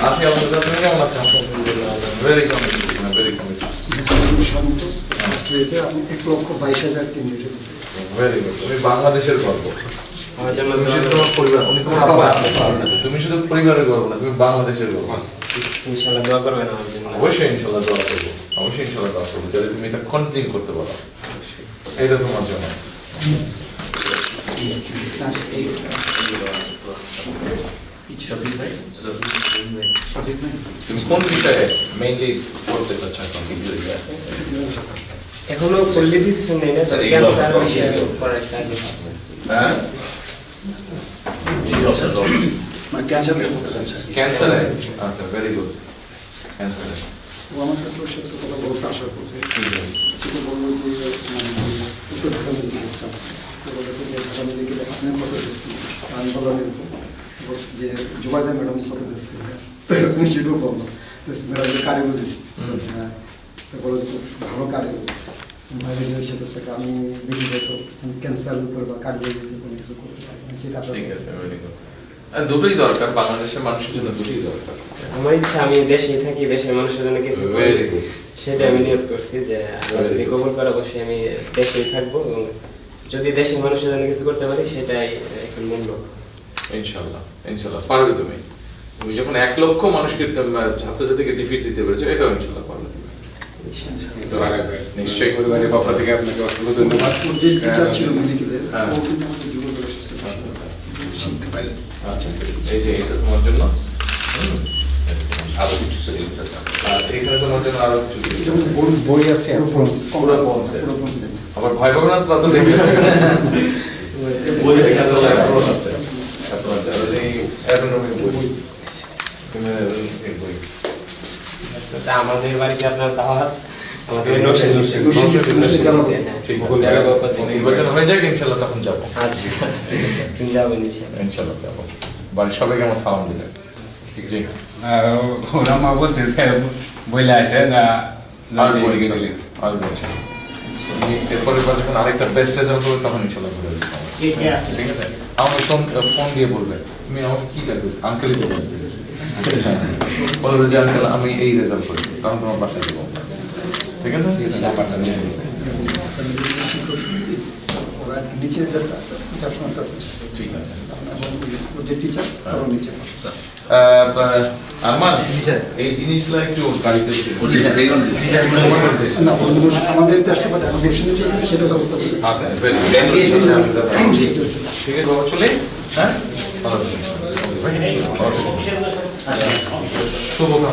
আজকে আমাদের কাছে কেমন আছেন? Very committed, very committed. শান্ত হয়েছে আপনি 1,22,000 কেন্দ্রে ভেরি গুড। তুমি বাংলাদেশের গর্ব। আমার জন্য তুমি শুধু তোমার পরিবার, উনি তোমার আব্বা। তুমি শুধু পরিবারের গর্ব না, তুমি বাংলাদেশের গর্ব। ইনশাআল্লাহ দোয়া করবেন আমার জন্য। অবশ্যই ইনশাআল্লাহ দোয়া করবো, অবশ্যই ইনশাআল্লাহ দোয়া করবো যাতে তুমি এটা কন্টিনিউ করতে পারো। এটা তোমার জন্য। তুমি কোন বিষয়ে মেইনলি পড়তে চাচ্ছ এখন? এখনো ফুললি ডিসিশন নেই না, স্যার, এই ক্যান্সার গল্প- বিষয়ে পড়ার একটা আগে আছে। হ্যাঁ, মানে ক্যান্সার ক্যান্সারে। আচ্ছা, ভেরি গুড। ক্যান্সারে ও আমার সাথে ওর সাথে কথা বলছে আসার পথে সেটা বললো যে উত্তর ঢাকা মেডিকেল স্টাফ তো বলেছে যে ঢাকা মেডিকেলে আপনি কত দিচ্ছি আমি বললাম বলছি যে জুবাইদা ম্যাডাম কত দিচ্ছি তুমি সেটাও বললো ম্যাডাম যে কার্ডে বুঝেছি হ্যাঁ তো বলো যে খুব ভালো কার্ডে বুঝেছি ভাইরে যে সে করছে আমি দেখি হয়তো ক্যান্সারের উপরে বা কার্ডে কোনো কিছু করতে পারি সেটা ঠিক আছে, ভেরি গুড। দুটোই দরকার, বাংলাদেশের মানুষের জন্য দুটোই দরকার। আমার ইচ্ছা আমি দেশেই থাকি, দেশের মানুষের জন্য কিছু করি। Very good. সেটা আমি নিয়োগ করছি যে আল্লাহ যদি কবুল করে অবশ্যই আমি দেশেই থাকবো এবং যদি দেশের মানুষের জন্য কিছু করতে পারি সেটাই এখন মূল লক্ষ্য। ইনশাআল্লাহ, ইনশাআল্লাহ পারবে তুমি। তুমি যখন 1 লক্ষ মানুষকে ছাত্রছাত্রীকে ডিফিট দিতে পেরেছো, এটাও ইনশাআল্লাহ পারবে। তো নিশ্চয়ই পরিবারের পক্ষ থেকে আপনাকে অসংখ্য ধন্যবাদ। ওর যে টিচার ছিল মেডিকেলের হ্যাঁ। ও কিন্তু আমাকে যুব করে এসেছে শিখতে পারি আচ্ছা, এই যে এটা তোমার জন্য। আরো কিছু সেগুলো আর এখানে তোমার জন্য আরো কিছু দিচ্ছি। বই আছে পুরো bonus এ। পুরো bonus এ। আবার ভাই বোন তো তাদের দেখে বই দেখা তো অ্যাপ্রোচ আছে। অ্যাপ্রোচ আছে, এই অ্যাটোনমিক বই। তুমি এই বই। তা আমাদের বাড়িতে আপনার দাওয়াত, আমাদের নরসিংদী গেলাম। হ্যাঁ, ঠিক গেলাম আছে, কোচিং। নির্বাচন হয়ে যাক ইনশাআল্লাহ, তখন যাবো। আচ্ছা, তুমি যাবেন ইনশাআল্লাহ। ইনশাআল্লাহ যাবো। বাড়ির সবাইকে আমার সালাম দিবেন। ঠিক জি। আছে। ওরা মা বলছে যে বইলে আসে না আসবো ইনশাআল্লাহ, আসবো ইনশাআল্লাহ। তুমি এরপরে যখন আরেকটা বেস্ট রেজাল্ট করবে তখন ইনশাআল্লাহ ঘুরে আসবো। ঠিক আছে, আমাকে ফোন দিয়ে বলবে তুমি আমাকে কি লাগবে, আঙ্কেলই বলবে। বলবে যে আঙ্কেল আমি এই রেজাল্ট করেছি, তখন তোমার বাসায় দেবো। ঠিক আছে, নাম্বারটা নিয়ে নিয়েছে। শিক্ষক সমিতি ওরা নিচে জাস্ট আছে টিচার সমান্ত ঠিক আছে। ওর যে টিচার ওর নিচে আরমান, এই জিনিসগুলো একটু গাড়িতে না আমাদের দেশে বাট এখন দর্শনে চলছে সেটা ব্যবস্থা করতে আচ্ছা, very good. ঠিক আছে বাবা, চলে। হ্যাঁ, ভালো থাকবেন। শুভকামনা।